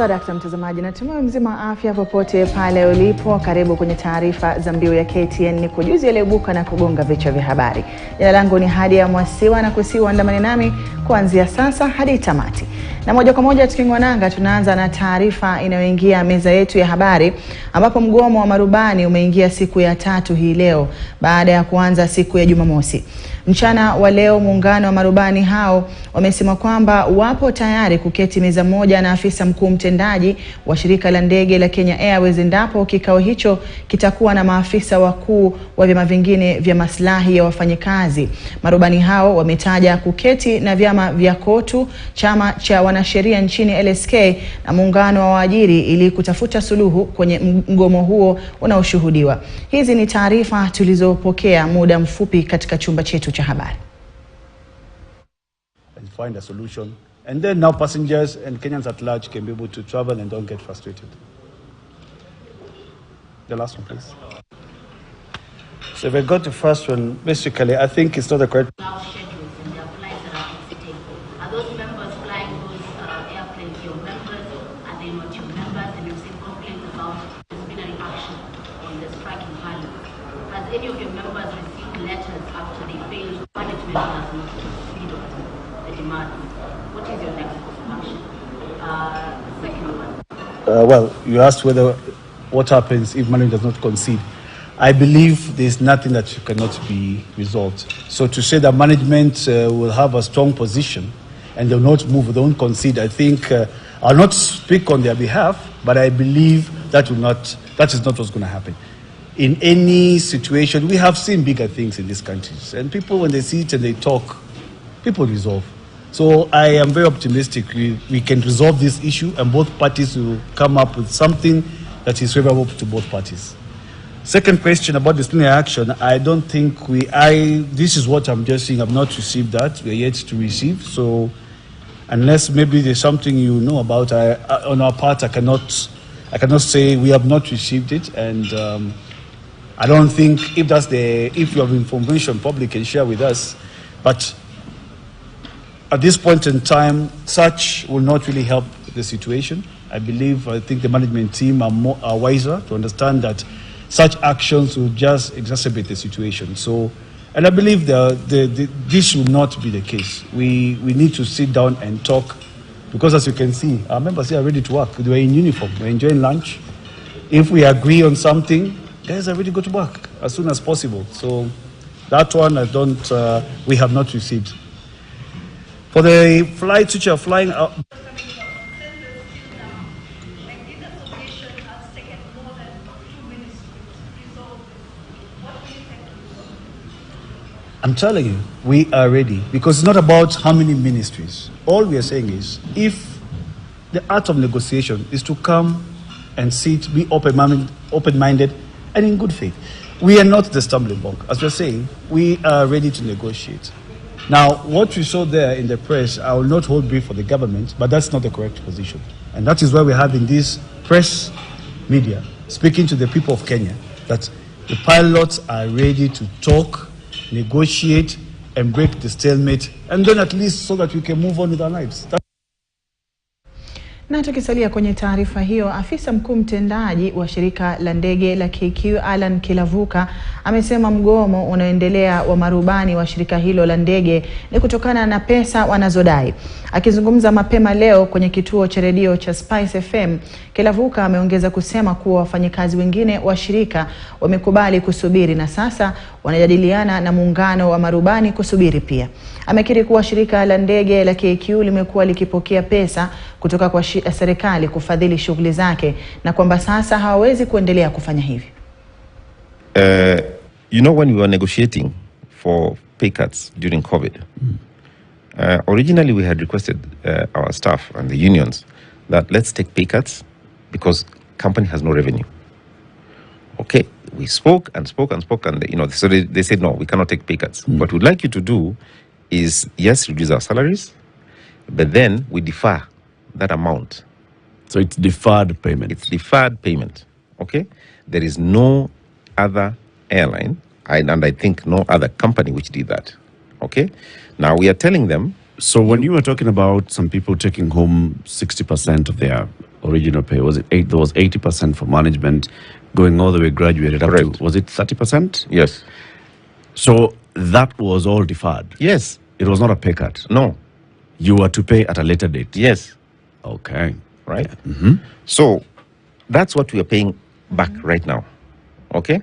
Sadakta mtazamaji, natumai mzima afya popote pale ulipo. Karibu kwenye taarifa za mbiu ya KTN, ni kujuzi yaliyobuka na kugonga vichwa vya habari. Jina langu ni Hadia Mwasiwa na kusiwa andamani nami kuanzia sasa hadi tamati. Na moja kwa moja tukingwananga, tunaanza na taarifa inayoingia meza yetu ya habari, ambapo mgomo wa marubani umeingia siku ya 3 hii leo baada ya kuanza siku ya Jumamosi. Mchana wa leo muungano wa marubani hao wamesema kwamba wapo tayari kuketi meza moja na afisa mkuu mtendaji wa shirika la ndege la Kenya Airways endapo kikao hicho kitakuwa na maafisa wakuu wa vyama vingine vya maslahi ya wafanyikazi. Marubani hao wametaja kuketi na vyama vya KOTU, chama cha wanasheria nchini LSK na muungano wa waajiri ili kutafuta suluhu kwenye mgomo huo unaoshuhudiwa. Hizi ni taarifa tulizopokea muda mfupi katika chumba chetu cha habari. And find a solution, and then now passengers and Kenyans at large can be able to travel and don't get frustrated. The last one, please. So if I got the first one, basically I think it's not the correct. Now schedules and their flights that are exiting. Are those members flying those airplanes your members? Are they not your members? And you've seen complaints about disciplinary action on the striking pilot. Has any of your members received letters after they failed? Management has not speed up the demand. What is your next course of action? Second one. Well, you asked what happens if management does not concede. I believe there's nothing that cannot be resolved. So to say that management will have a strong position and they'll not move, they won't concede, I think I'll not speak on their behalf, but I believe that is not what's going to happen. In any situation, we have seen bigger things in these countries, and people, when they sit and they talk, people resolve. So I am very optimistic we can resolve this issue and both parties will come up with something that is favorable to both parties. Second question about disciplinary action, I don't think this is what I'm just saying, I've not received that, we're yet to receive. So unless maybe there's something you know about, on our part, I cannot say we have not received it. And I don't think if you have information, probably can share with us. But at this point in time, such will not really help the situation. I think the management team are wiser to understand that such actions will just exacerbate the situation. So, and I believe this will not be the case. We need to sit down and talk, because as you can see, our members here are ready to work. They're in uniform, we're enjoying lunch. If we agree on something, guys are ready to go to work as soon as possible. So that one we have not received. For the flights which are flying out, I'm telling you, we are ready, because it's not about how many ministries. All we are saying is, if the art of negotiation is to come and sit, be open-minded and in good faith. We are not the stumbling block. As we're saying, we are ready to negotiate. Now, what we saw there in the press, I will not hold brief for the government, but that's not the correct position. And that is why we're having this press media speaking to the people of Kenya, that the pilots are ready to talk, negotiate and break the stalemate, and then at least so that we can move on with our lives. Na tukisalia kwenye taarifa hiyo, afisa mkuu mtendaji wa shirika la ndege la KQ Alan Kilavuka amesema mgomo unaoendelea wa marubani wa shirika hilo la ndege ni kutokana na pesa wanazodai. Akizungumza mapema leo kwenye kituo cha redio cha Spice FM, Kilavuka ameongeza kusema kuwa wafanyikazi wengine wa shirika wamekubali kusubiri na sasa wanajadiliana na muungano wa marubani kusubiri pia. Amekiri kuwa shirika la ndege la KQ limekuwa likipokea pesa kutoka kwa serikali kufadhili shughuli zake na kwamba sasa hawawezi kuendelea kufanya hivi. When we were negotiating for pay cuts during COVID, originally we had requested our staff and the unions that let's take pay cuts because company has no revenue. Okay, we spoke and so they said no, we cannot take pay cuts. What we'd like you to do is, yes, reduce our salaries, but then we defer that amount. So it's deferred payment. It's deferred payment. Okay, there is no other airline and I think no other company which did that. Okay, now we are telling them. So when you were talking about some people taking home 60% of their original pay? Was it there was 80% for management, going all the way graduated up to, was it 30%? Yes. So that was all deferred? Yes. It was not a pay cut? No. You were to pay at a later date? Yes. Okay. Right? Yeah. Mm-hmm. So that's what we are paying back right now. Okay?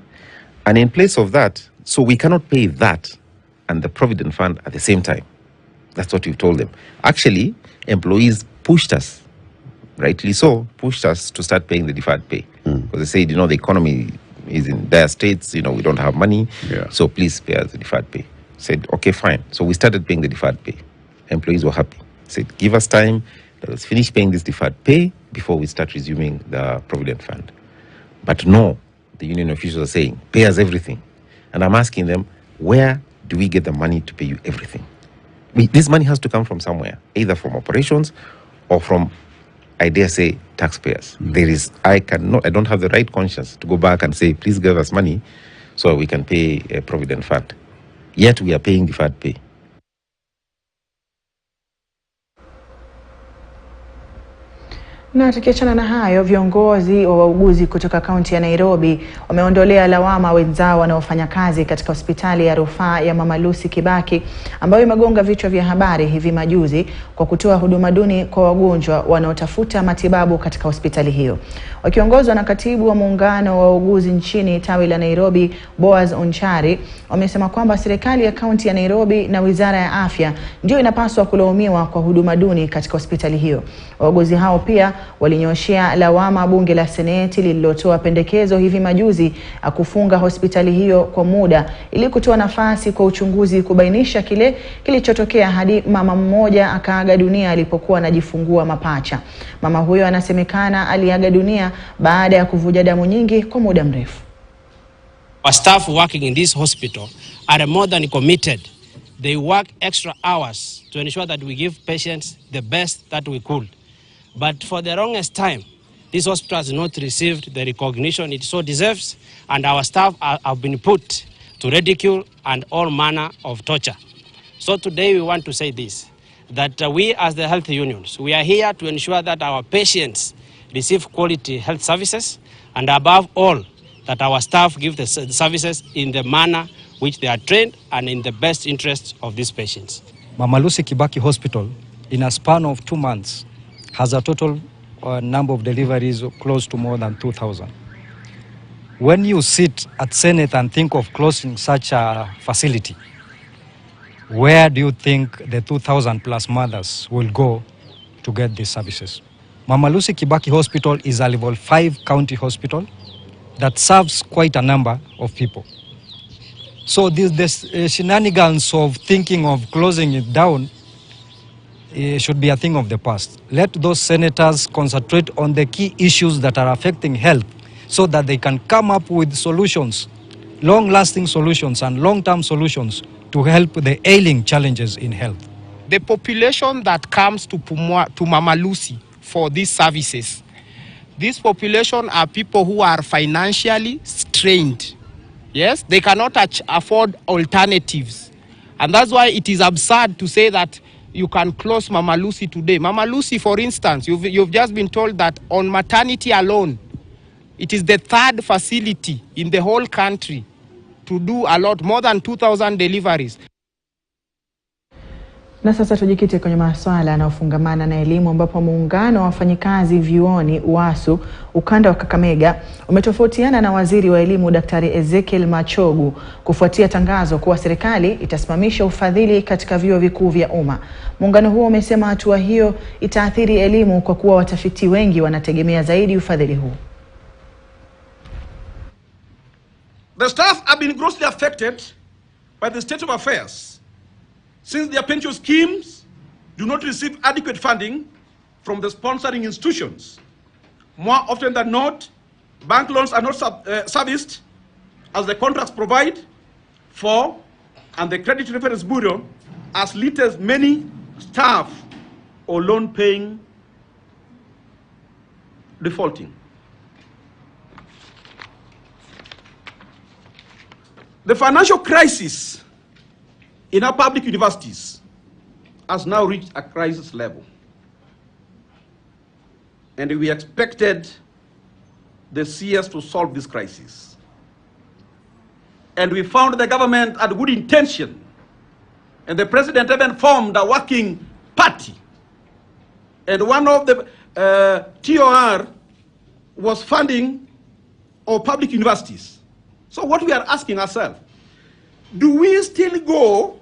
And in place of that, so we cannot pay that and the Provident Fund at the same time. That's what we've told them. Actually, employees pushed us, rightly so, pushed us to start paying the deferred pay. Because they said, the economy is in dire states, we don't have money, so please pay us the deferred pay. Said, okay, fine. So we started paying the deferred pay. Employees were happy. Said, give us time, let us finish paying this deferred pay before we start resuming the Provident Fund. But no, the union officials are saying, pay us everything. And I'm asking them, where do we get the money to pay you everything? This money has to come from somewhere, either from operations or from, I dare say, taxpayers. I don't have the right conscience to go back and say, please give us money so we can pay a Provident Fund. Yet we are paying deferred pay. Na tukiachana na hayo, viongozi wa wauguzi kutoka kaunti ya Nairobi wameondolea lawama wenzao wanaofanya kazi katika hospitali ya rufaa ya Mama Lucy Kibaki ambayo imegonga vichwa vya habari hivi majuzi kwa kutoa huduma duni kwa wagonjwa wanaotafuta matibabu katika hospitali hiyo. Wakiongozwa na katibu wa muungano wa wauguzi nchini tawi la Nairobi, Boaz Onchari, wamesema kwamba serikali ya kaunti ya Nairobi na Wizara ya Afya ndio inapaswa kulaumiwa kwa huduma duni katika hospitali hiyo. Wauguzi hao pia walinyoshea lawama bunge la Seneti lililotoa pendekezo hivi majuzi kufunga hospitali hiyo kwa muda ili kutoa nafasi kwa uchunguzi kubainisha kile kilichotokea hadi mama mmoja akaaga dunia alipokuwa anajifungua mapacha. Mama huyo anasemekana aliaga dunia baada ya kuvuja damu nyingi kwa muda mrefu. Our staff working in this hospital are more than committed. They work extra hours to ensure that we give patients the best that we could. But for the longest time, this hospital has not received the recognition it so deserves, and our staff have been put to ridicule and all manner of torture. So today we want to say this, that we as the health unions, we are here to ensure that our patients receive quality health services, and above all, that our staff give the services in the manner which they are trained and in the best interests of these patients. Mama Lucy Kibaki Hospital, in a span of 2 months, has a total number of deliveries close to more than 2,000. When you sit at Senate and think of closing such a facility, where do you think the 2,000 plus mothers will go to get these services? Mama Lucy Kibaki Hospital is a level 5 county hospital that serves quite a number of people. So this shenanigans of thinking of closing it down should be a thing of the past. Let those senators concentrate on the key issues that are affecting health so that they can come up with solutions, long-lasting solutions and long-term solutions to help the ailing challenges in health. The population that comes to Mama Lucy for these services, this population are people who are financially strained. Yes, they cannot afford alternatives. And that's why it is absurd to say that you can close Mama Lucy today. Mama Lucy, for instance, you've just been told that on maternity alone, it is the 3rd facility in the whole country to do a lot, more than 2,000 deliveries. Na sasa tujikite kwenye masuala yanayofungamana na elimu ambapo muungano wa wafanyikazi vyuoni UASU ukanda wa Kakamega umetofautiana na waziri wa elimu Daktari Ezekiel Machogu kufuatia tangazo kuwa serikali itasimamisha ufadhili katika vyuo vikuu vya umma. Muungano huo umesema hatua hiyo itaathiri elimu kwa kuwa watafiti wengi wanategemea zaidi ufadhili huu. The staff have been grossly affected by the state of affairs, since their pension schemes do not receive adequate funding from the sponsoring institutions. More often than not, bank loans are not serviced as the contracts provide for, and the Credit Reference Bureau has litters many staff or loan paying defaulting. The financial crisis in our public universities has now reached a crisis level. and we expected the CS to solve this crisis. And we found the government had good intention, and the president even formed a working party. And one of the TOR was funding our public universities. So what we are asking ourselves, do we still go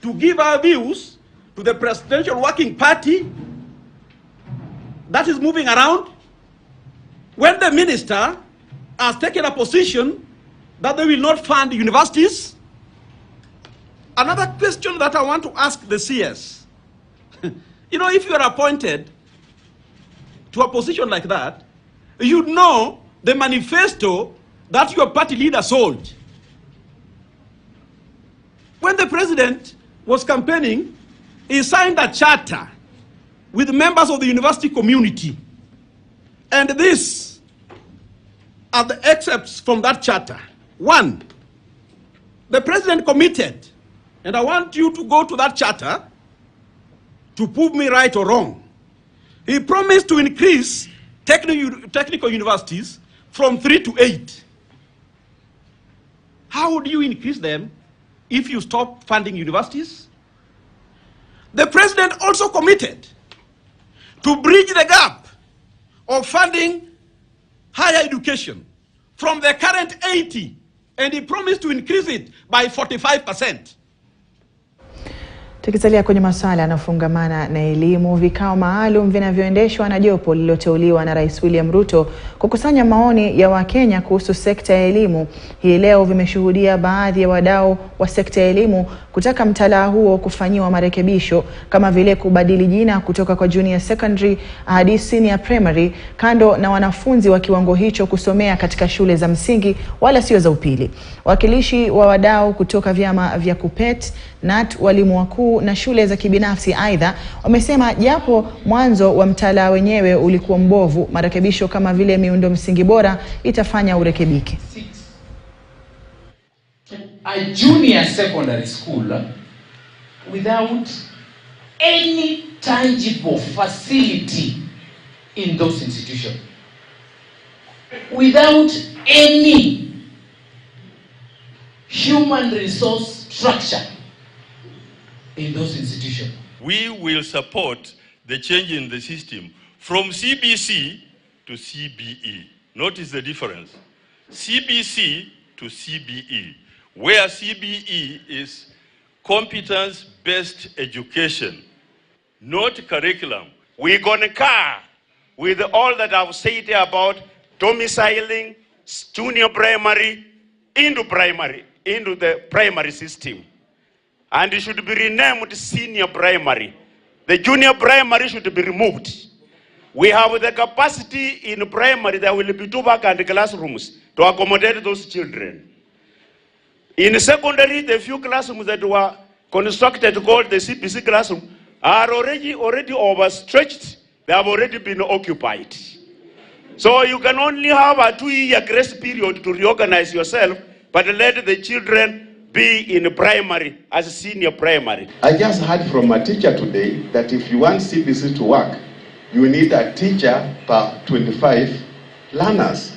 to give our views to the presidential working party that is moving around when the minister has taken a position that they will not fund universities? Another question that I want to ask the CS, you know, if you are appointed to a position like that, you know the manifesto that your party leader sold. When the president was campaigning, he signed a charter with members of the university community. And these are the excerpts from that charter. 1, the president committed, and I want you to go to that charter to prove me right or wrong. He promised to increase technical universities from 3 to 8. How would you increase them if you stop funding universities? The president also committed to bridge the gap of funding higher education from the current 80, and he promised to increase it by 45%. Tukisalia kwenye masuala yanayofungamana na elimu, vikao maalum vinavyoendeshwa na jopo lililoteuliwa na Rais William Ruto kukusanya maoni ya Wakenya kuhusu sekta ya elimu, hii leo vimeshuhudia baadhi ya wadau wa sekta ya elimu kutaka mtaala huo kufanyiwa marekebisho, kama vile kubadili jina kutoka kwa junior secondary hadi senior primary, kando na wanafunzi wa kiwango hicho kusomea katika shule za msingi wala sio za upili. Wakilishi wa wadau kutoka vyama vya KUPPET, NAT, walimu wakuu na shule za kibinafsi aidha wamesema japo mwanzo wa mtaala wenyewe ulikuwa mbovu, marekebisho kama vile miundo msingi bora itafanya urekebike. A junior secondary school without any tangible facility in those institutions, without any human resource structure in those institutions. We will support the change in the system from CBC to CBE. Notice the difference. CBC to CBE, where CBE is competence-based education, not curriculum. We concur with all that I've said about domiciling junior primary into the primary system. And it should be renamed senior primary. The junior primary should be removed. We have the capacity in primary, there will be 2 vacant classrooms to accommodate those children. In secondary, the few classrooms that were constructed called the CPC classroom are already overstretched. They have already been occupied. So you can only have a 2-year grace period to reorganize yourself, but let the children be in primary as senior primary. I just heard from a teacher today that if you want CBC to work, you need a teacher per 25 learners.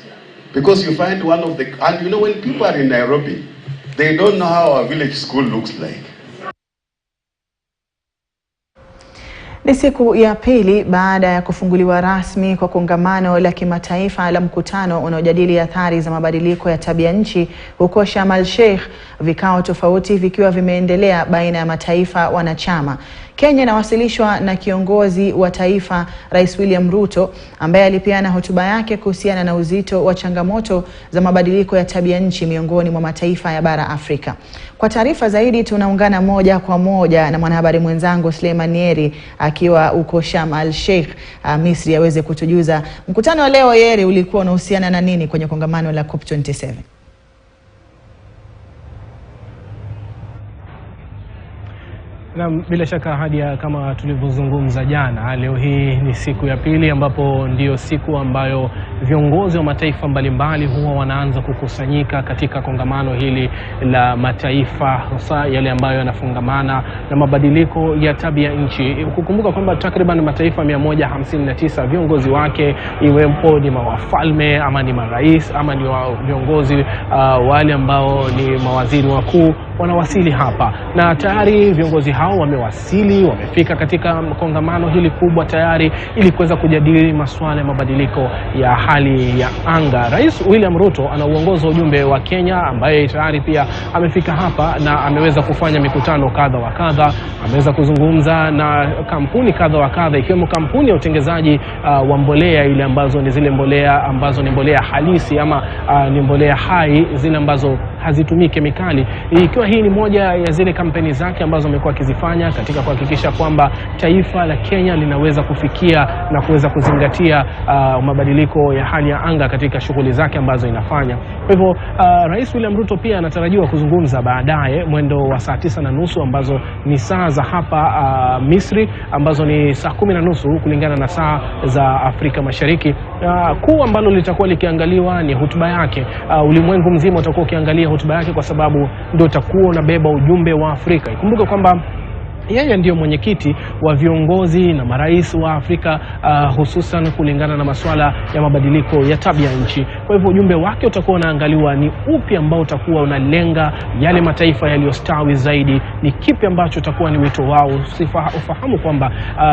Because you find one of the, and you know when people are in Nairobi, they don't know how a village school looks like. Ni siku ya pili baada ya kufunguliwa rasmi kwa kongamano la kimataifa la mkutano unaojadili athari za mabadiliko ya tabia nchi huko Sharm el-Sheikh, vikao tofauti vikiwa vimeendelea baina ya mataifa wanachama. Kenya inawasilishwa na kiongozi wa taifa Rais William Ruto, ambaye alipeana hotuba yake kuhusiana na uzito wa changamoto za mabadiliko ya tabia nchi miongoni mwa mataifa ya bara Afrika. Kwa taarifa zaidi tunaungana moja kwa moja na mwanahabari mwenzangu Suleiman Yeri akiwa huko Sharm el-Sheikh, Misri, aweze kutujuza mkutano wa leo. Yeri, ulikuwa unahusiana na nini kwenye kongamano la COP27? Na bila shaka Hadia, kama tulivyozungumza jana, leo hii ni siku ya pili ambapo ndio siku ambayo viongozi wa mataifa mbalimbali huwa wanaanza kukusanyika katika kongamano hili la mataifa, hasa yale ambayo yanafungamana na mabadiliko ya tabia nchi. Kukumbuka kwamba takriban mataifa 159 viongozi wake, iwepo ni mawafalme ama ni marais ama ni viongozi wale ambao ni mawaziri wakuu, wanawasili hapa, na tayari viongozi hao wamewasili, wamefika katika kongamano hili kubwa tayari ili kuweza kujadili masuala ya mabadiliko ya hali ya anga. Rais William Ruto anauongoza ujumbe wa Kenya ambaye tayari pia amefika hapa na ameweza kufanya mikutano kadha wa kadha. Ameweza kuzungumza na kampuni kadha wa kadha, ikiwemo kampuni ya utengenezaji wa mbolea ile ambazo ni zile mbolea ambazo ni mbolea halisi ama ni mbolea hai, zile ambazo hazitumii kemikali, ikiwa hii ni moja ya zile kampeni zake ambazo amekuwa akizifanya katika kuhakikisha kwamba taifa la Kenya linaweza kufikia na kuweza kuzingatia mabadiliko ya hali ya anga katika shughuli zake ambazo inafanya. Kwa hivyo Rais William Ruto pia anatarajiwa kuzungumza baadaye mwendo wa saa 9:30 ambazo ni saa za hapa Misri, ambazo ni saa 10:30 kulingana na saa za Afrika Mashariki. Kuu ambalo litakuwa likiangaliwa ni hotuba yake. Ulimwengu mzima utakuwa ukiangalia hotuba yake kwa sababu ndio utakuwa unabeba ujumbe wa Afrika. Ikumbuke kwamba yeye ndio mwenyekiti wa viongozi na marais wa Afrika, hususan kulingana na masuala ya mabadiliko ya tabia nchi. Kwa hivyo ujumbe wake utakuwa unaangaliwa ni upi ambao utakuwa unalenga yale mataifa yaliyostawi zaidi, ni kipi ambacho utakuwa ni wito wao. Ufahamu kwamba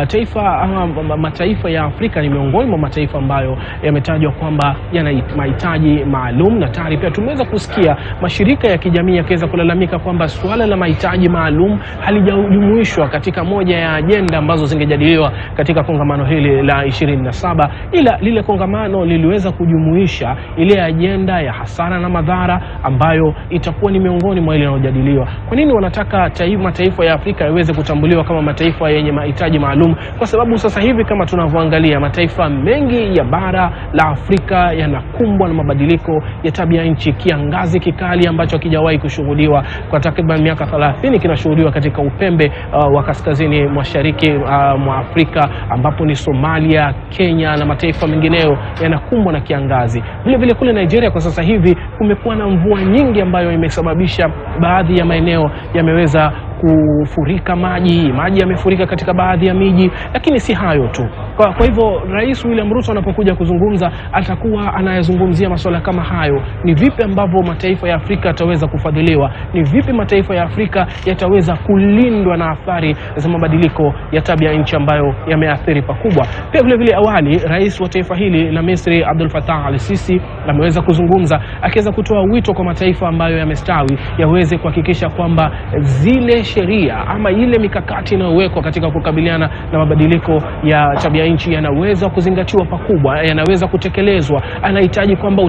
taifa ama mataifa ya Afrika ni miongoni mwa mataifa ambayo yametajwa kwamba yana mahitaji maalum, na tayari pia tumeweza kusikia mashirika ya kijamii yakiweza kulalamika kwamba suala la mahitaji maalum halijajumuishwa katika moja ya ajenda ambazo zingejadiliwa katika kongamano hili la 27, ila lile kongamano liliweza kujumuisha ile ajenda ya hasara na madhara ambayo itakuwa ni miongoni mwa ile yanayojadiliwa. Kwa nini wanataka mataifa ya Afrika yaweze kutambuliwa kama mataifa yenye mahitaji maalum? Kwa sababu sasa hivi kama tunavyoangalia, mataifa mengi ya bara la Afrika yanakumbwa na mabadiliko ya tabia nchi. Kiangazi kikali ambacho hakijawahi kushuhudiwa kwa takriban miaka 30 kinashuhudiwa katika upembe wa kaskazini mashariki mwa Afrika, ambapo ni Somalia, Kenya na mataifa mengineyo yanakumbwa na kiangazi. Vile vile kule Nigeria kwa sasa hivi kumekuwa na mvua nyingi ambayo imesababisha baadhi ya maeneo yameweza kufurika maji yamefurika katika baadhi ya miji. Lakini si hayo tu. Kwa hivyo Rais William Ruto anapokuja kuzungumza atakuwa anayazungumzia masuala kama hayo. Ni vipi ambavyo mataifa ya Afrika yataweza kufadhiliwa? Ni vipi mataifa ya Afrika yataweza kulindwa na athari za mabadiliko ya tabia nchi ambayo yameathiri pakubwa? Pia vile vile awali rais wa taifa hili la Misri Abdel Fattah al-Sisi ameweza kuzungumza akiweza kutoa wito kwa mataifa ambayo yamestawi yaweze kuhakikisha kwamba zile sheria ama ile mikakati inayowekwa katika kukabiliana na mabadiliko ya tabia nchi yanaweza kuzingatiwa pakubwa, yanaweza kutekelezwa. Anahitaji kwamba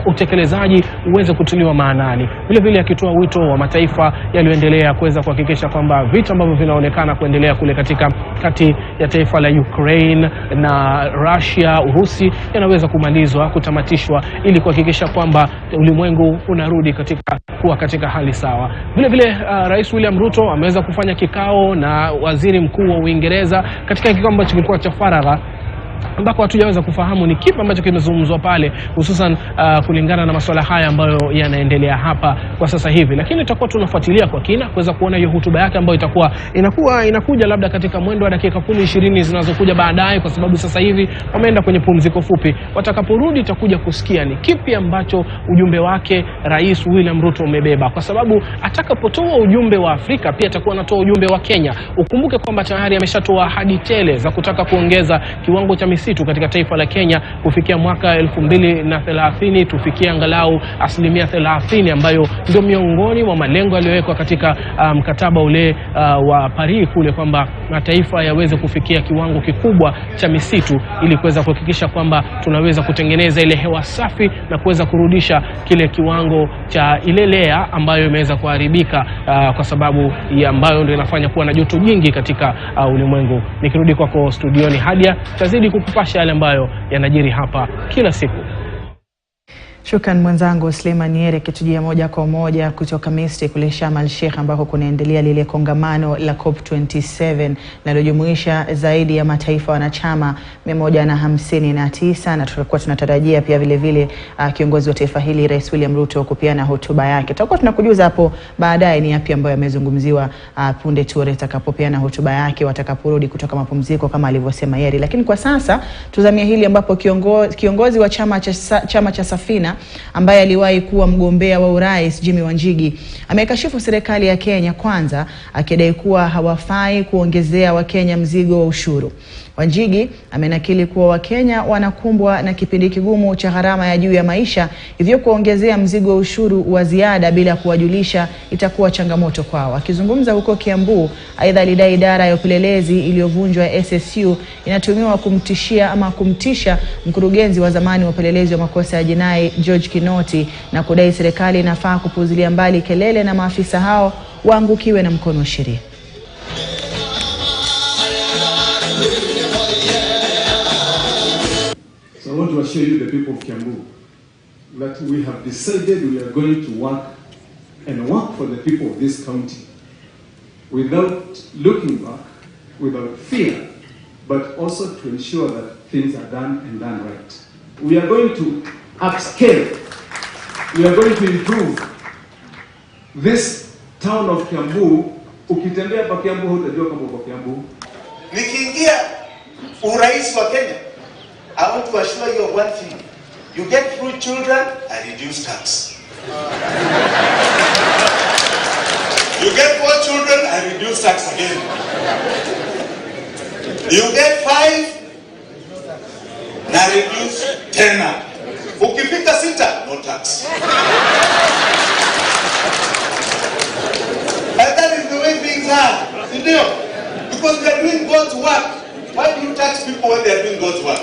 utekelezaji uweze kutiliwa maanani. Vile vile akitoa wito wa mataifa yaliyoendelea kuweza kuhakikisha kwamba vita ambavyo vinaonekana kuendelea kule kati ya taifa la Ukraine na Russia, Urusi, yanaweza kumalizwa, kutamatishwa, ili kuhakikisha kwamba ulimwengu unarudi kuwa katika hali sawa. Vile vile Rais William Ruto ameweza kufanya kikao na waziri mkuu wa Uingereza katika kikao ambacho kilikuwa cha faragha, ambako hatujaweza kufahamu ni kipi ambacho kimezungumzwa pale, hususan kulingana na masuala haya ambayo yanaendelea hapa kwa sasa hivi. Lakini tutakuwa tunafuatilia kwa kina kuweza kuona hiyo hotuba yake ambayo inakuja labda katika mwendo wa dakika 10-20 zinazokuja baadaye, kwa sababu sasa hivi wameenda kwenye pumziko fupi. Watakaporudi tutakuja kusikia ni kipi ambacho ujumbe wake Rais William Ruto umebeba, kwa sababu atakapotoa ujumbe wa Afrika pia atakuwa anatoa ujumbe wa Kenya. Ukumbuke kwamba tayari ameshatoa ahadi tele za kutaka kuongeza kiwango cha misitu katika taifa la Kenya kufikia mwaka 2030, tufikie angalau 30%, ambayo ndio miongoni mwa malengo yaliyowekwa katika mkataba ule wa Paris kule, kwamba mataifa yaweze kufikia kiwango kikubwa cha misitu ili kuweza kuhakikisha kwamba tunaweza kutengeneza ile hewa safi na kuweza kurudisha kile kiwango cha ile lea ambayo imeweza kuharibika kwa sababu ambayo ndio inafanya kuwa na joto jingi katika ulimwengu. Nikirudi kwako studioni Hadia, tazidi kukupasha yale ambayo yanajiri hapa kila siku. Shukran mwenzangu Suleiman Nyere kitujia moja kwa moja kutoka Misri kule Sharm el-Sheikh ambako kunaendelea lile kongamano la COP27 linalojumuisha zaidi ya mataifa wanachama 159 na tutakuwa tunatarajia pia vile vile kiongozi wa taifa hili Rais William Ruto kupiana hotuba yake. Tutakuwa tunakujuza hapo baadaye ni yapi ambayo yamezungumziwa punde tu atakapopeana hotuba yake watakaporudi kutoka mapumziko kama alivyosema Yeri. Lakini kwa sasa tuzamia hili ambapo kiongozi wa chama cha Safina ambaye aliwahi kuwa mgombea wa urais Jimmy Wanjigi amekashifu serikali ya Kenya Kwanza akidai kuwa hawafai kuongezea Wakenya mzigo wa ushuru. Wanjigi amenakili kuwa Wakenya wanakumbwa na kipindi kigumu cha gharama ya juu ya maisha, hivyo kuongezea mzigo wa ushuru wa ziada bila kuwajulisha itakuwa changamoto kwao. Akizungumza huko Kiambu, aidha alidai idara ya upelelezi iliyovunjwa ya SSU inatumiwa kumtisha mkurugenzi wa zamani wa upelelezi wa makosa ya jinai George Kinoti na kudai serikali inafaa kupuzilia mbali kelele na maafisa hao waangukiwe na mkono wa sheria. So I want to assure you, the people of Kiambu, that we have decided we are going to work for the people of this county without looking back, without fear, but also to ensure that things are done and done right. We are going to upscale. We are going to improve this town of Kiambu. Ukitembea pa Kiambu hutajua kama uko Kiambu. Nikiingia urais wa Kenya, I want to assure you of one thing. You get through children, I reduce tax. You get 4 children, I reduce tax again. You get 5, I reduce tena. Ukifika 6, no tax. And that is the way things are. Because we are doing God's work. Why do you tax people when they are doing God's work?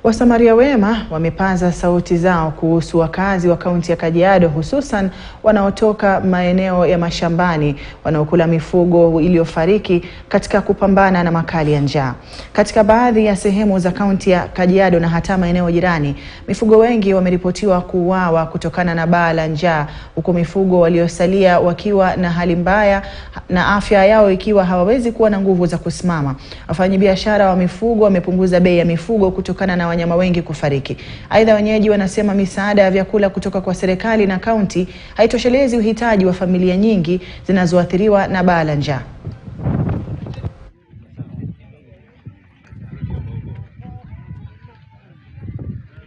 Wasamaria wema wamepaza sauti zao kuhusu wakazi wa kaunti ya Kajiado, hususan wanaotoka maeneo ya mashambani wanaokula mifugo iliyofariki katika kupambana na makali ya njaa. Katika baadhi ya sehemu za kaunti ya Kajiado na hata maeneo jirani, mifugo wengi wameripotiwa kuuawa kutokana na baa la njaa, huku mifugo waliosalia wakiwa na hali mbaya na afya yao ikiwa hawawezi kuwa na nguvu za kusimama. Wafanyabiashara wa mifugo wamepunguza bei ya mifugo kutokana na wanyama wengi kufariki. Aidha, wenyeji wanasema misaada ya vyakula kutoka kwa serikali na kaunti haitoshelezi uhitaji wa familia nyingi zinazoathiriwa na baa la njaa.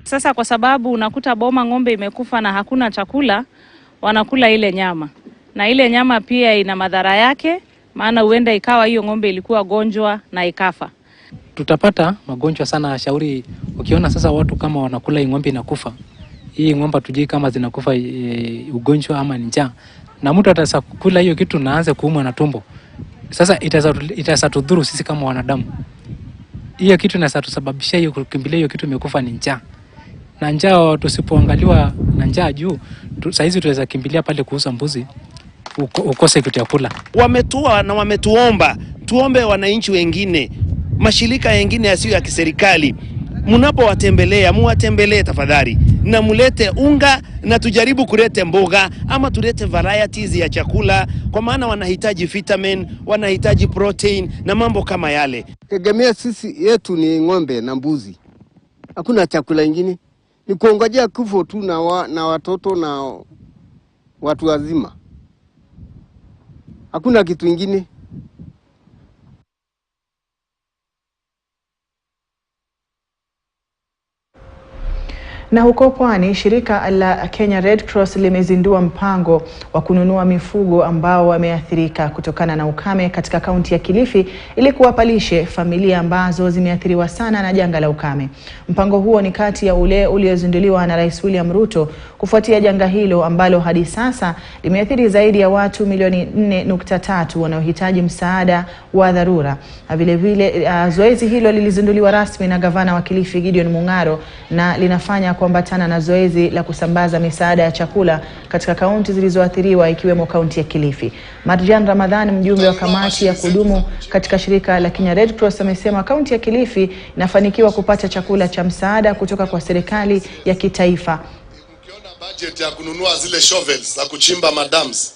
Sasa kwa sababu unakuta boma ng'ombe imekufa na hakuna chakula, wanakula ile nyama. Na ile nyama pia ina madhara yake, maana huenda ikawa hiyo ng'ombe ilikuwa gonjwa na ikafa. Tutapata magonjwa sana. Shauri ukiona sasa watu kama wanakula hii ng'ombe inakufa, hii ng'ombe tujui kama zinakufa ugonjwa ama njaa, na mtu ataweza kula hiyo kitu na aanze kuumwa na tumbo. Sasa itaweza tudhuru sisi kama wanadamu. Hiyo kitu inaweza tusababisha hiyo kukimbilia hiyo kitu imekufa ni njaa. Na njaa tusipoangaliwa na njaa juu, saa hizi tuweza kimbilia pale kuuza mbuzi ukose kitu ya kula. Wametua na wametuomba tuombe wananchi wengine, mashirika mengine yasiyo ya kiserikali, mnapowatembelea muwatembelee tafadhali na mulete unga na tujaribu kulete mboga ama tulete varieties ya chakula, kwa maana wanahitaji vitamin, wanahitaji protein na mambo kama yale. Tegemea sisi yetu ni ng'ombe na mbuzi. Hakuna chakula kingine. Ni kuongojea kifo tu na watoto na watu wazima. Hakuna kitu kingine. Na huko Pwani, shirika la Kenya Red Cross limezindua mpango wa kununua mifugo ambao wameathirika kutokana na ukame katika kaunti ya Kilifi ili kuwapa lishe familia ambazo zimeathiriwa sana na janga la ukame. Mpango huo ni kati ya ule uliozinduliwa na Rais William Ruto kufuatia janga hilo ambalo hadi sasa limeathiri zaidi ya watu milioni 4.3 wanaohitaji msaada wa dharura. Vile vile zoezi hilo lilizinduliwa rasmi na gavana wa Kilifi Gideon Mung'aro na linafanya kuambatana na zoezi la kusambaza misaada ya chakula katika kaunti zilizoathiriwa ikiwemo kaunti ya Kilifi. Marjan Ramadhan, mjumbe wa kamati ya kudumu katika shirika la Kenya Red Cross, amesema kaunti ya Kilifi inafanikiwa kupata chakula cha msaada kutoka kwa serikali ya kitaifa. Budget ya kununua zile shovels za kuchimba madams,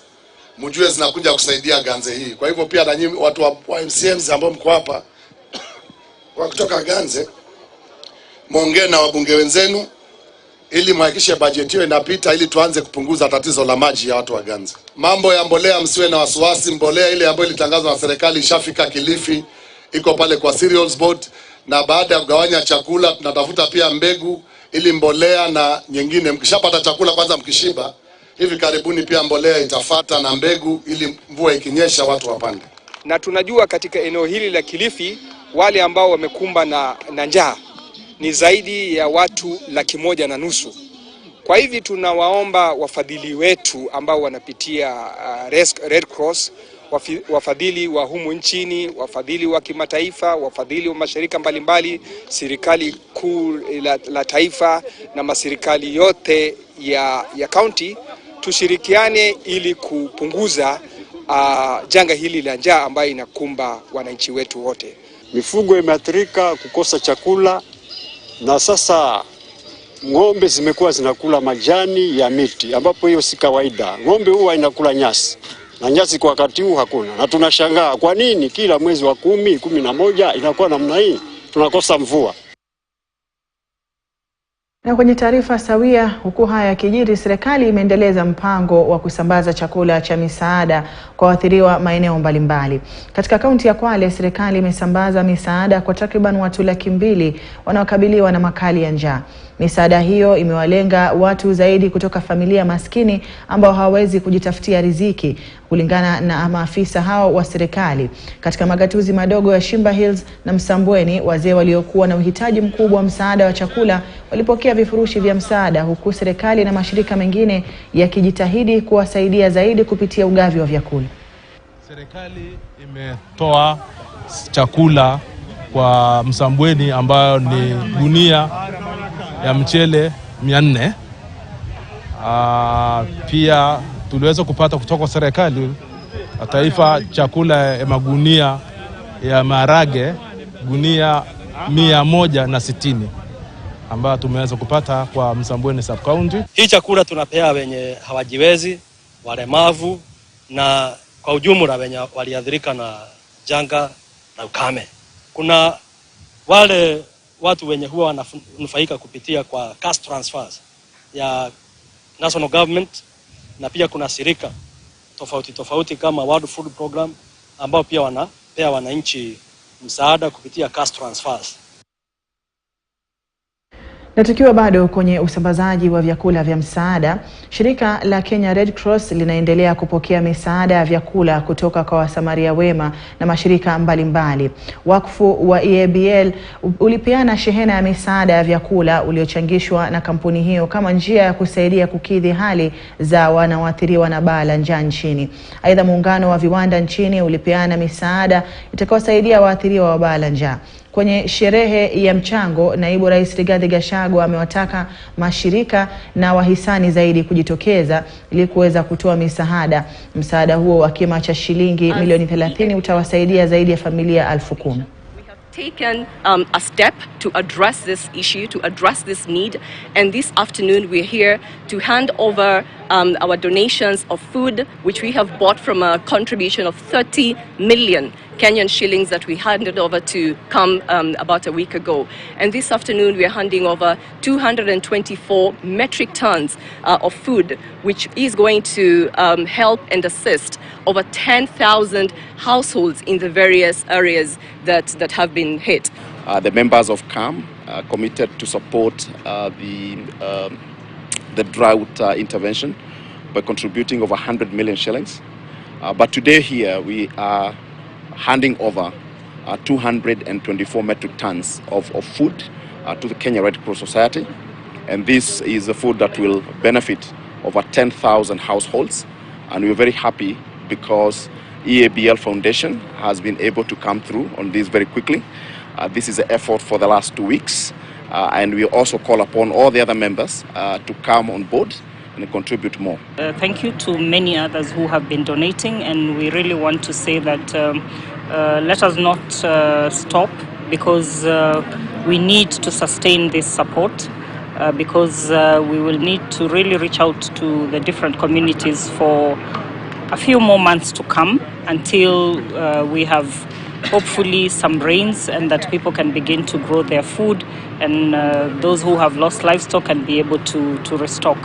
mjue zinakuja kusaidia Ganze hii. Kwa hivyo pia na nyinyi watu wa MCMs ambao mko hapa wa kutoka Ganze, muongee na wabunge wenzenu ili mhakikishe budget hiyo inapita ili tuanze kupunguza tatizo la maji ya watu wa Ganze. Mambo ya mbolea, msiwe na wasiwasi. Mbolea ile ambayo ilitangazwa na serikali ishafika Kilifi, iko pale kwa cereals board, na baada ya kugawanya chakula tunatafuta pia mbegu ili mbolea na nyingine. Mkishapata chakula kwanza mkishiba, hivi karibuni pia mbolea itafata na mbegu ili mvua ikinyesha watu wapande. Na tunajua katika eneo hili la Kilifi wale ambao wamekumba na njaa ni zaidi ya watu 150,000. Kwa hivi tunawaomba wafadhili wetu ambao wanapitia Red Cross, wafadhili wa humu nchini, wafadhili wa kimataifa, wafadhili wa mashirika mbalimbali, serikali kuu la taifa na maserikali yote ya county, tushirikiane ili kupunguza janga hili la njaa ambayo inakumba wananchi wetu wote. Mifugo imeathirika kukosa chakula, na sasa ng'ombe zimekuwa zinakula majani ya miti, ambapo hiyo si kawaida. Ng'ombe huwa inakula nyasi, na nyasi kwa wakati huu hakuna. Na tunashangaa kwa nini kila mwezi wa 10, 11 inakuwa namna hii, tunakosa mvua. Na kwenye taarifa sawia, huku haya yakijiri, serikali imeendeleza mpango wa kusambaza chakula cha misaada kwa waathiriwa maeneo mbalimbali. Katika kaunti ya Kwale, serikali imesambaza misaada kwa takriban watu 200,000 wanaokabiliwa na makali ya njaa. Misaada hiyo imewalenga watu zaidi kutoka familia maskini ambao hawawezi kujitafutia riziki, kulingana na maafisa hao wa serikali. Katika magatuzi madogo ya Shimba Hills na Msambweni, wazee waliokuwa na uhitaji mkubwa wa msaada wa chakula walipokea vifurushi vya msaada, huku serikali na mashirika mengine yakijitahidi kuwasaidia zaidi kupitia ugavi wa vyakula. Serikali imetoa chakula kwa Msambweni ambayo ni gunia ya mchele 400. Pia tuliweza kupata kutoka kwa serikali taifa chakula ya magunia ya maharage gunia 160 ambayo tumeweza kupata kwa Msambweni sub county. Hii chakula tunapea wenye hawajiwezi, walemavu na kwa ujumla wenye waliathirika na janga na ukame. Kuna wale watu wenye huwa wananufaika kupitia kwa cash transfers ya national government, na pia kuna shirika tofauti kama World Food Program ambao pia wanapea wananchi msaada kupitia cash transfers. Na tukiwa bado kwenye usambazaji wa vyakula vya msaada, shirika la Kenya Red Cross linaendelea kupokea misaada ya vyakula kutoka kwa wasamaria wema na mashirika mbalimbali. Wakfu wa EABL ulipeana shehena ya misaada ya vyakula uliochangishwa na kampuni hiyo kama njia ya kusaidia kukidhi hali za wanaoathiriwa na baa la njaa nchini. Aidha, muungano wa viwanda nchini ulipeana misaada itakayowasaidia waathiriwa wa baa la njaa. Kwenye sherehe ya mchango, Naibu Rais Rigathi Gachagua amewataka mashirika na wahisani zaidi kujitokeza ili kuweza kutoa misaada. Msaada huo wa kima cha shilingi milioni 30 utawasaidia zaidi ya familia 10,000. Taken a step to address this issue, to address this need, and this afternoon we're here to hand over our donations of food, which we have bought from a contribution of 30 million Kenyan shillings that we handed over to come about a week ago. And this afternoon we are handing over 224 metric tons of food, which is going to help and assist over 10,000 households in the various areas that have been hit. The members of KAM are committed to support the drought intervention by contributing over 100 million shillings. But today here we are handing over 224 metric tons of food to the Kenya Red Cross Society. And this is the food that will benefit over 10,000 households. And we're very happy because EABL Foundation has been able to come through on this very quickly. This is an effort for the last 2 weeks. and we also call upon all the other members to come on board and contribute more. Thank you to many others who have been donating, and we really want to say that let us not stop, because we need to sustain this support, because we will need to really reach out to the different communities for a few more months to come until we have hopefully some rains, and that people can begin to grow their food, and those who have lost livestock can be able to restock.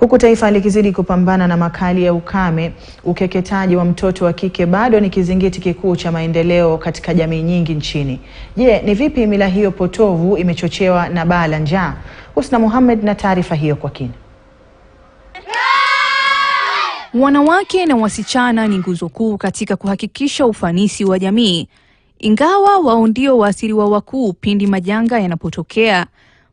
Huku taifa likizidi kupambana na makali ya ukame, ukeketaji wa mtoto wa kike bado ni kizingiti kikuu cha maendeleo katika jamii nyingi nchini. Je, ni vipi mila hiyo potovu imechochewa na baa la njaa? Husna Mohamed na taarifa hiyo kwa kina. Wanawake na wasichana ni nguzo kuu katika kuhakikisha ufanisi wa jamii. Ingawa wao ndio waathiriwa wakuu pindi majanga yanapotokea.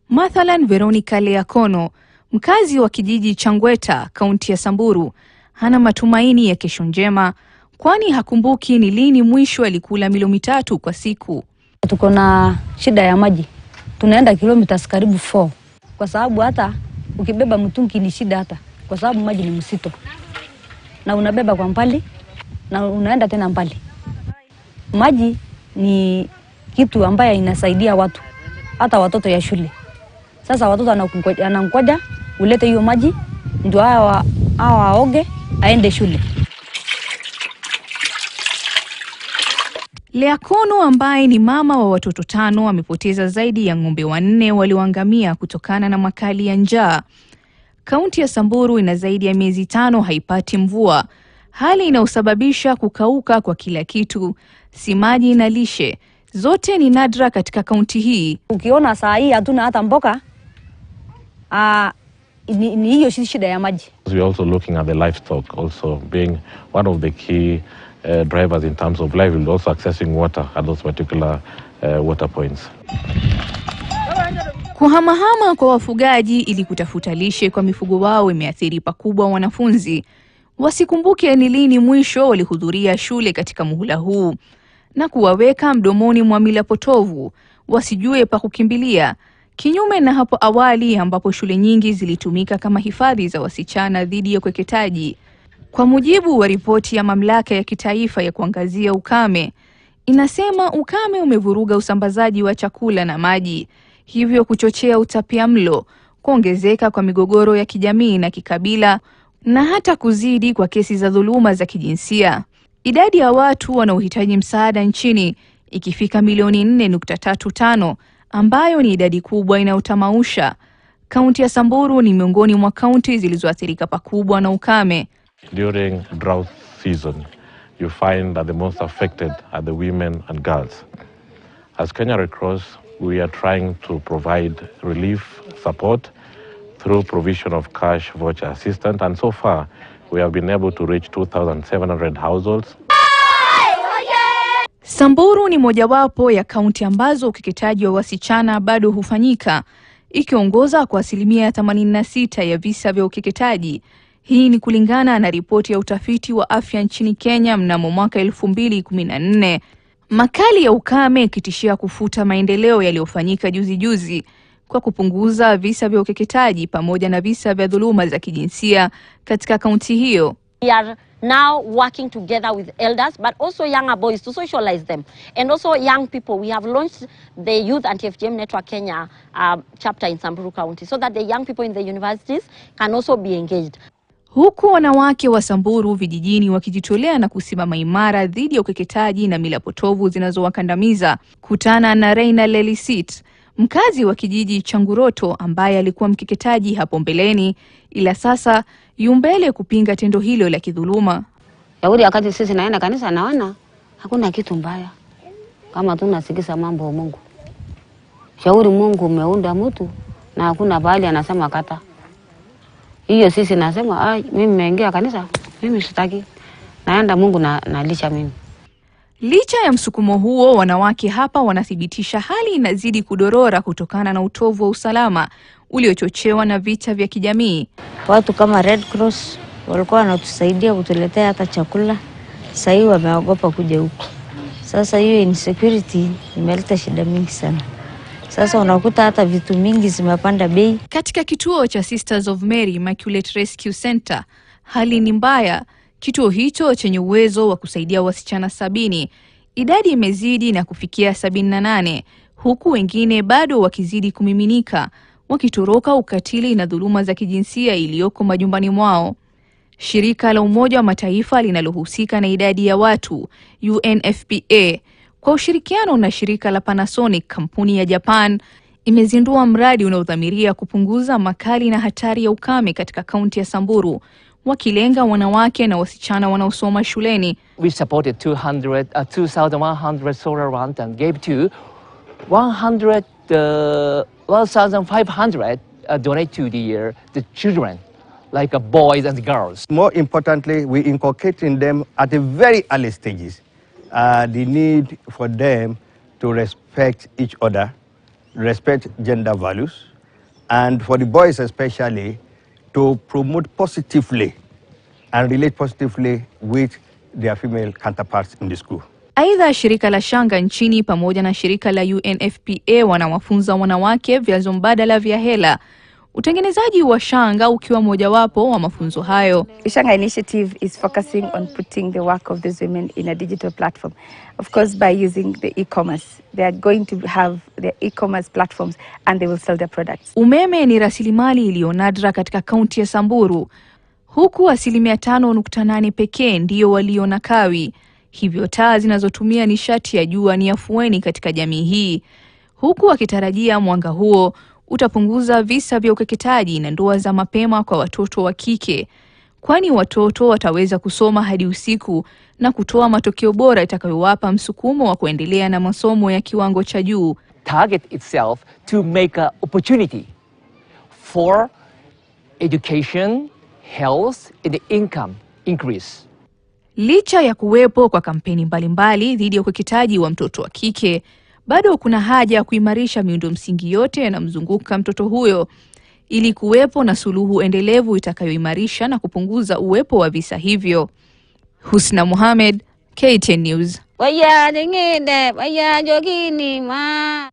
Mathalan, Veronica Leakono, mkazi wa kijiji cha Ngweta, kaunti ya Samburu, hana matumaini ya kesho njema, kwani hakumbuki ni lini mwisho alikula milo 3 kwa siku. Tuko na shida ya maji. Tunaenda kilomita karibu 4. Kwa sababu hata ukibeba mtungi ni shida hata. Kwa sababu maji ni msito. Na unabeba kwa mbali na unaenda tena mbali. Maji ni kitu ambayo inasaidia watu, hata watoto ya shule. Sasa watoto anangoja ulete hiyo maji ndio hawa aoge aende shule. Leakono ambaye ni mama wa watoto 5 amepoteza zaidi ya ng'ombe 4 walioangamia kutokana na makali ya njaa. Kaunti ya Samburu ina zaidi ya miezi 5 haipati mvua, hali inayosababisha kukauka kwa kila kitu, si maji na lishe. Zote ni nadra katika kaunti hii. Ukiona saa hii hatuna hata mboga, ni hiyo shida ya maji. We are also looking at the livestock also being one of the key drivers in terms of livelihood, also accessing water at those particular water points. Kuhamahama kwa wafugaji ili kutafuta lishe kwa mifugo wao imeathiri pakubwa wanafunzi. Wasikumbuke ni lini mwisho walihudhuria shule katika muhula huu, na kuwaweka mdomoni mwa mila potovu, wasijue pa kukimbilia. Kinyume na hapo awali ambapo shule nyingi zilitumika kama hifadhi za wasichana dhidi ya ukeketaji. Kwa mujibu wa ripoti ya mamlaka ya kitaifa ya kuangazia ukame, inasema ukame umevuruga usambazaji wa chakula na maji, hivyo kuchochea utapiamlo, kuongezeka kwa migogoro ya kijamii na kikabila, na hata kuzidi kwa kesi za dhuluma za kijinsia. Idadi ya watu wanaohitaji msaada nchini ikifika milioni 4.35, ambayo ni idadi kubwa inayotamausha. Kaunti ya Samburu ni miongoni mwa kaunti zilizoathirika pakubwa na ukame. During drought season, you find that the most affected are the women and girls. As Kenya Red Cross, we are trying to provide relief support through provision of cash voucher assistance, and so far we have been able to reach 2,700 households. Samburu ni mojawapo ya kaunti ambazo ukeketaji wa wasichana bado hufanyika, ikiongoza kwa 86% ya visa vya ukeketaji. Hii ni kulingana na ripoti ya utafiti wa afya nchini Kenya mnamo mwaka 2014. Makali ya ukame ikitishia kufuta maendeleo yaliyofanyika juzi kwa kupunguza visa vya ukeketaji pamoja na visa vya dhuluma za kijinsia katika kaunti hiyo. We are now working together with elders, but also younger boys to socialize them. And also young people. We have launched the Youth Anti-FGM Network Kenya chapter in Samburu County so that the young people in the universities can also be engaged. Huku wanawake wa Samburu vijijini wakijitolea na kusimama imara dhidi ya ukeketaji na mila potovu zinazowakandamiza. Kutana na Reina Lelisit, mkazi wa kijiji cha Nguroto ambaye alikuwa mkeketaji hapo mbeleni, ila sasa yumbele kupinga tendo hilo la kidhuluma. Yauri wakati sisi naenda kanisa naona hakuna kitu mbaya kama tunasikiza mambo ya Mungu. Shauri Mungu umeunda mtu na hakuna bali anasema kata. Hiyo sisi nasema mimi nimeingia kanisa, mimi sitaki. Naenda Mungu na lisha mimi. Licha ya msukumo huo, wanawake hapa wanathibitisha hali inazidi kudorora kutokana na utovu wa usalama uliochochewa na vita vya kijamii. Watu kama Red Cross walikuwa wanatusaidia kutuletea hata chakula. Sasa hivi wameogopa kuja huko. Sasa hiyo insecurity imeleta shida mingi sana. Sasa unakuta hata vitu mingi zimepanda bei. Katika kituo cha Sisters of Mary Immaculate Rescue Center, hali ni mbaya. Kituo hicho chenye uwezo wa kusaidia wasichana 70, idadi imezidi na kufikia 78, huku wengine bado wakizidi kumiminika, wakitoroka ukatili na dhuluma za kijinsia iliyoko majumbani mwao. Shirika la Umoja wa Mataifa linalohusika na idadi ya watu, UNFPA, kwa ushirikiano na shirika la Panasonic, kampuni ya Japan, imezindua mradi unaodhamiria kupunguza makali na hatari ya ukame katika kaunti ya Samburu, wakilenga wanawake na wasichana wanaosoma shuleni. We supported 2,100 solar lamps and gave to 1,500 donate to the children, like boys and girls. More importantly, we inculcate in them at the very early stages the need for them to respect each other, respect gender values, and for the boys especially, to promote positively and relate positively with their female counterparts in the school. Aidha, shirika la shanga nchini pamoja na shirika la UNFPA wanawafunza wanawake vyanzo mbadala vya hela, utengenezaji wa shanga ukiwa mojawapo wa mafunzo hayo. The Shanga initiative is focusing on putting the work of these women in a digital platform. Of course, by using the e-commerce. They are going to have their e-commerce platforms and they will sell their products. Umeme ni rasilimali iliyonadra katika kaunti ya Samburu, huku 5.8% pekee ndio walio na kawi. Hivyo taa zinazotumia nishati ya jua ni afueni katika jamii hii, huku wakitarajia mwanga huo utapunguza visa vya ukeketaji na ndoa za mapema kwa watoto wa kike, kwani watoto wataweza kusoma hadi usiku na kutoa matokeo bora itakayowapa msukumo wa kuendelea na masomo ya kiwango cha juu. Target itself to make an opportunity for education, health and income increase. Licha ya kuwepo kwa kampeni mbalimbali dhidi ya ukeketaji wa mtoto wa kike, bado kuna haja ya kuimarisha miundo msingi yote yanamzunguka mtoto huyo ili kuwepo na suluhu endelevu itakayoimarisha na kupunguza uwepo wa visa hivyo. Husna Mohamed, KTN News. Waya dingine, waya jogini ma.